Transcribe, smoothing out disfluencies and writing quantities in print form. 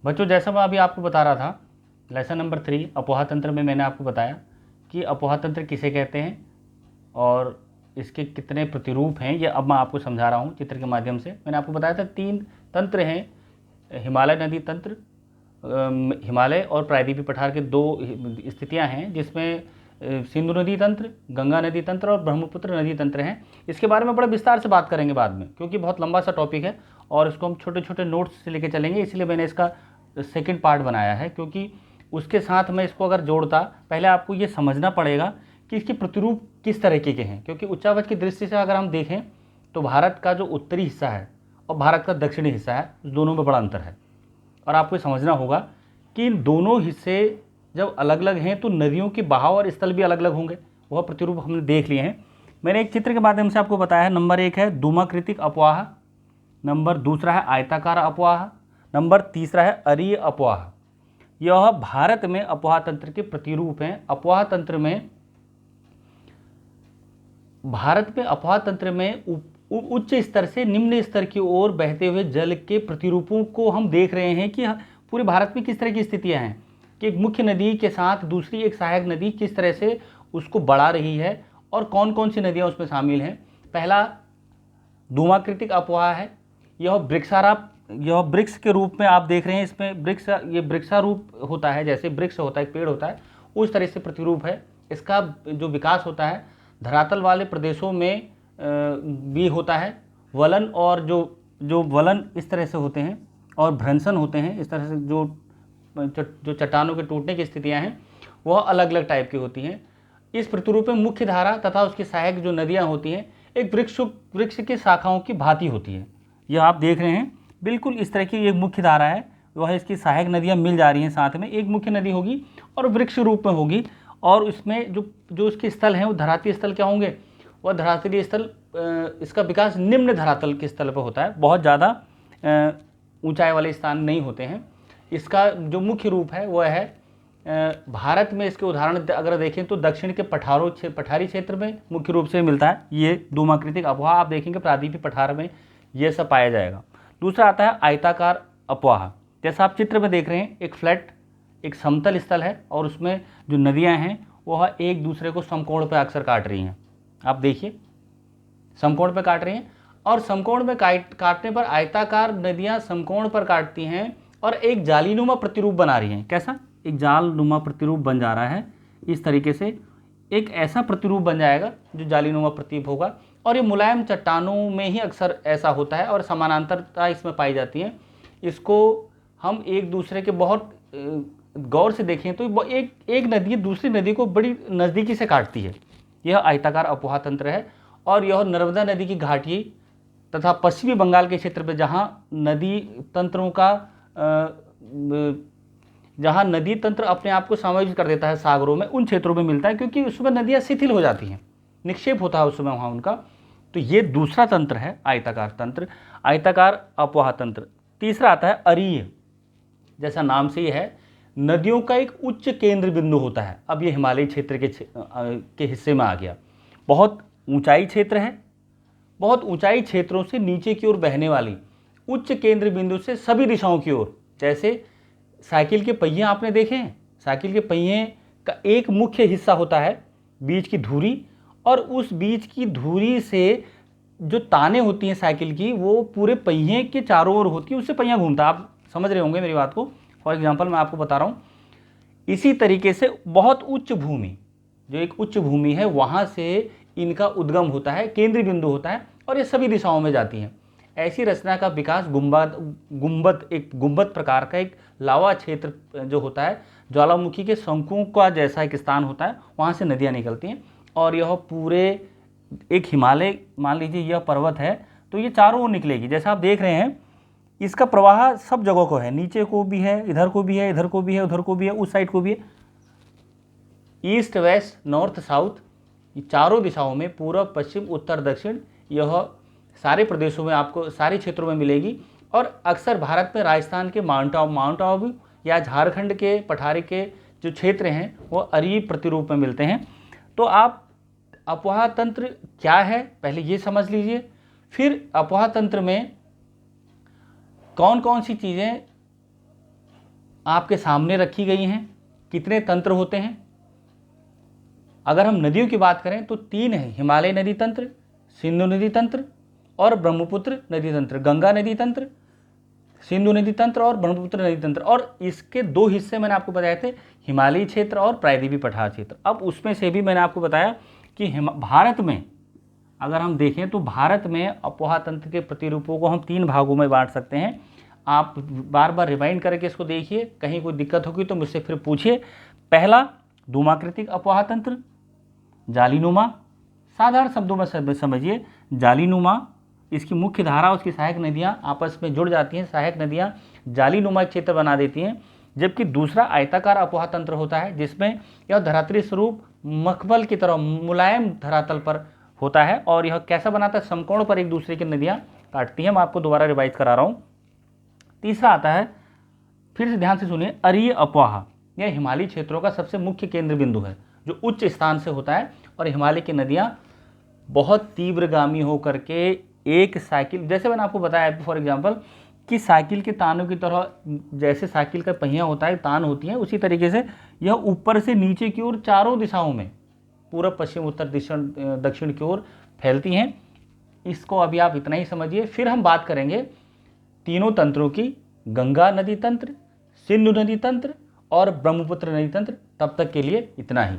बच्चों, जैसा मैं अभी आपको बता रहा था, लेसन नंबर 3 अपोहा तंत्र में मैंने आपको बताया कि अपोहा तंत्र किसे कहते हैं और इसके कितने प्रतिरूप हैं। ये अब मैं आपको समझा रहा हूँ चित्र के माध्यम से। मैंने आपको बताया था 3 तंत्र हैं, हिमालय नदी तंत्र, हिमालय और प्रायद्वीपीय पठार के 2 स्थितियाँ हैं, जिसमें सिंधु नदी तंत्र, गंगा नदी तंत्र और ब्रह्मपुत्र नदी तंत्र हैं। इसके बारे में बड़ा विस्तार से बात करेंगे बाद में, क्योंकि बहुत लंबा सा टॉपिक है और इसको हम छोटे छोटे नोट्स से लेके चलेंगे, इसलिए मैंने इसका सेकंड पार्ट बनाया है। क्योंकि उसके साथ मैं इसको अगर जोड़ता, पहले आपको ये समझना पड़ेगा कि इसके प्रतिरूप किस तरीके के हैं। क्योंकि उच्चावच की दृष्टि से अगर हम देखें तो भारत का जो उत्तरी हिस्सा है और भारत का दक्षिणी हिस्सा है, उस दोनों में बड़ा अंतर है। और आपको समझना होगा कि इन दोनों हिस्से जब अलग अलग हैं तो नदियों के बहाव और स्थल भी अलग अलग होंगे। वह प्रतिरूप हमने देख लिए हैं। मैंने एक चित्र के माध्यम से आपको बताया है। नंबर 1 है धूमाकृतिक अपवाह, नंबर 2 है आयताकार अपवाह, नंबर 3 है अरीय अपवाह। यह भारत में अपवाह तंत्र के प्रतिरूप हैं। अपवाह तंत्र में, भारत में अपवाह तंत्र में उच्च स्तर से निम्न स्तर की ओर बहते हुए जल के प्रतिरूपों को हम देख रहे हैं कि पूरे भारत में किस तरह की स्थितियां हैं कि एक मुख्य नदी के साथ दूसरी एक सहायक नदी किस तरह से उसको बढ़ा रही है और कौन कौन सी नदियां उसमें शामिल हैं। पहला धूमाकृतिक अपवाह है। यह वृक्ष के रूप में आप देख रहे हैं। इसमें वृक्ष, ये वृक्षारूप होता है, जैसे वृक्ष होता है, एक पेड़ होता है, उस तरह से प्रतिरूप है। इसका जो विकास होता है धरातल वाले प्रदेशों में भी होता है। वलन और जो वलन इस तरह से होते हैं और भ्रंशन होते हैं। इस तरह से जो चट्टानों के टूटने की स्थितियां हैं वह अलग अलग टाइप की होती हैं। इस प्रतिरूप में मुख्य धारा तथा उसकी सहायक जो नदियां होती हैं एक वृक्ष की शाखाओं की भांति होती है। यह आप देख रहे हैं, बिल्कुल इस तरह की एक मुख्य धारा है, वह इसकी सहायक नदियां मिल जा रही हैं साथ में। एक मुख्य नदी होगी और वृक्ष रूप में होगी और इसमें जो उसके स्थल हैं वो धरातीय स्थल क्या होंगे, वह धरातलीय स्थल। इसका विकास निम्न धरातल के स्थल पर होता है, बहुत ज़्यादा ऊंचाई वाले स्थान नहीं होते हैं। इसका जो मुख्य रूप है वह है, भारत में इसके उदाहरण अगर देखें तो दक्षिण के पठारी क्षेत्र में मुख्य रूप से मिलता है। ये धूमाकृतिक अपवाह आप देखेंगे प्रायद्वीपीय पठार में यह सब पाया जाएगा। दूसरा आता है आयताकार अपवाह। जैसा आप चित्र में देख रहे हैं, एक फ्लैट, एक समतल स्थल है और उसमें जो नदियां हैं वह एक दूसरे को समकोण पर अक्सर काट रही हैं। आप देखिए, समकोण पर काट रही हैं और समकोण में काटने पर आयताकार नदियां समकोण पर काटती हैं और एक जालीनुमा प्रतिरूप बना रही हैं। कैसा? एक जालनुमा प्रतिरूप बन जा रहा है। इस तरीके से एक ऐसा प्रतिरूप बन जाएगा जो जालीनुमा प्रतिरूप होगा और ये मुलायम चट्टानों में ही अक्सर ऐसा होता है और समानांतरता इसमें पाई जाती है। इसको हम एक दूसरे के बहुत गौर से देखें तो एक नदी दूसरी नदी को बड़ी नज़दीकी से काटती है। यह आयताकार अपवाह तंत्र है और यह नर्मदा नदी की घाटी तथा पश्चिमी बंगाल के क्षेत्र में जहाँ नदी तंत्र अपने आप को समायोजित कर देता है सागरों में, उन क्षेत्रों में मिलता है क्योंकि उसमें नदियाँ शिथिल हो जाती हैं, निक्षेप होता है उस समय वहाँ उनका। तो ये दूसरा तंत्र है आयताकार तंत्र, आयताकार अपवाह तंत्र। तीसरा आता है अरीय। जैसा नाम से ही है, नदियों का एक उच्च केंद्र बिंदु होता है। अब ये हिमालयी क्षेत्र के हिस्से में आ गया। बहुत ऊंचाई क्षेत्र है, बहुत ऊंचाई क्षेत्रों से नीचे की ओर बहने वाली उच्च केंद्र बिंदु से सभी दिशाओं की ओर। जैसे साइकिल के पहिए आपने देखे हैं, साइकिल के पहिए का एक मुख्य हिस्सा होता है बीच की धुरी, और उस बीच की धुरी से जो ताने होती हैं साइकिल की वो पूरे पहिए के चारों ओर होती है, उससे पहिया घूमता है। आप समझ रहे होंगे मेरी बात को। फॉर एग्जाम्पल मैं आपको बता रहा हूँ, इसी तरीके से बहुत उच्च भूमि, जो एक उच्च भूमि है, वहाँ से इनका उद्गम होता है, केंद्रीय बिंदु होता है और ये सभी दिशाओं में जाती हैं। ऐसी रचना का विकास एक गुंबद प्रकार का एक लावा क्षेत्र जो होता है, ज्वालामुखी के शंकुओं का जैसा एक स्थान होता है, वहाँ से नदियाँ निकलती हैं और यह पूरे एक हिमालय, मान लीजिए यह पर्वत है तो ये चारों ओर निकलेगी। जैसा आप देख रहे हैं, इसका प्रवाह सब जगह को है, नीचे को भी है, इधर को भी है, इधर को भी है, उधर को भी है, उस साइड को भी है, ईस्ट वेस्ट नॉर्थ साउथ, ये चारों दिशाओं में, पूर्व पश्चिम उत्तर दक्षिण, यह सारे प्रदेशों में आपको, सारे क्षेत्रों में मिलेगी। और अक्सर भारत में राजस्थान के माउंट आबू या झारखंड के पठारी के जो क्षेत्र हैं वो अरीय प्रतिरूप में मिलते हैं। तो आप अपवाह तंत्र क्या है पहले ये समझ लीजिए, फिर अपवाह तंत्र में कौन कौन सी चीज़ें आपके सामने रखी गई हैं। कितने तंत्र होते हैं? अगर हम नदियों की बात करें तो 3 हैं, हिमालय नदी तंत्र, सिंधु नदी तंत्र और ब्रह्मपुत्र नदी तंत्र। गंगा नदी तंत्र, सिंधु नदी तंत्र और ब्रह्मपुत्र नदी तंत्र। और इसके 2 हिस्से मैंने आपको बताए थे, हिमालयी क्षेत्र और प्रायद्वीपीय पठार क्षेत्र। अब उसमें से भी मैंने आपको बताया कि भारत में अगर हम देखें तो भारत में अपोहा तंत्र के प्रतिरूपों को हम 3 भागों में बांट सकते हैं। आप बार बार रिवाइंड करके इसको देखिए, कहीं कोई दिक्कत होगी तो मुझसे फिर पूछिए। पहला, धूमाकृतिक अपोहा तंत्र, जालीनुमा। साधारण शब्दों में समझिए, जालीनुमा, इसकी मुख्य धारा उसकी सहायक नदियाँ आपस में जुड़ जाती हैं, सहायक नदियाँ जालीनुमा क्षेत्र बना देती हैं। जबकि दूसरा आयताकार अपोहा तंत्र होता है, जिसमें यह धरातलीय स्वरूप मखमल की तरह मुलायम धरातल पर होता है और यह कैसा बनाता है, समकोण पर एक दूसरे की नदियाँ काटती हैं। मैं आपको दोबारा रिवाइज करा रहा हूँ। तीसरा आता है, फिर से ध्यान से सुनिए, अरीय अपोहा। यह हिमालयी क्षेत्रों का सबसे मुख्य केंद्र बिंदु है जो उच्च स्थान से होता है और हिमालय की नदियाँ बहुत तीव्रगामी होकर के एक साइकिल, जैसे मैंने आपको बताया फॉर एग्जांपल कि साइकिल के तानों की तरह, जैसे साइकिल का पहिया होता है, तान होती है, उसी तरीके से यह ऊपर से नीचे की ओर चारों दिशाओं में, पूर्व पश्चिम उत्तर दक्षिण की ओर फैलती हैं। इसको अभी आप इतना ही समझिए। फिर हम बात करेंगे तीनों तंत्रों की, गंगा नदी तंत्र, सिंधु नदी तंत्र और ब्रह्मपुत्र नदी तंत्र। तब तक के लिए इतना ही।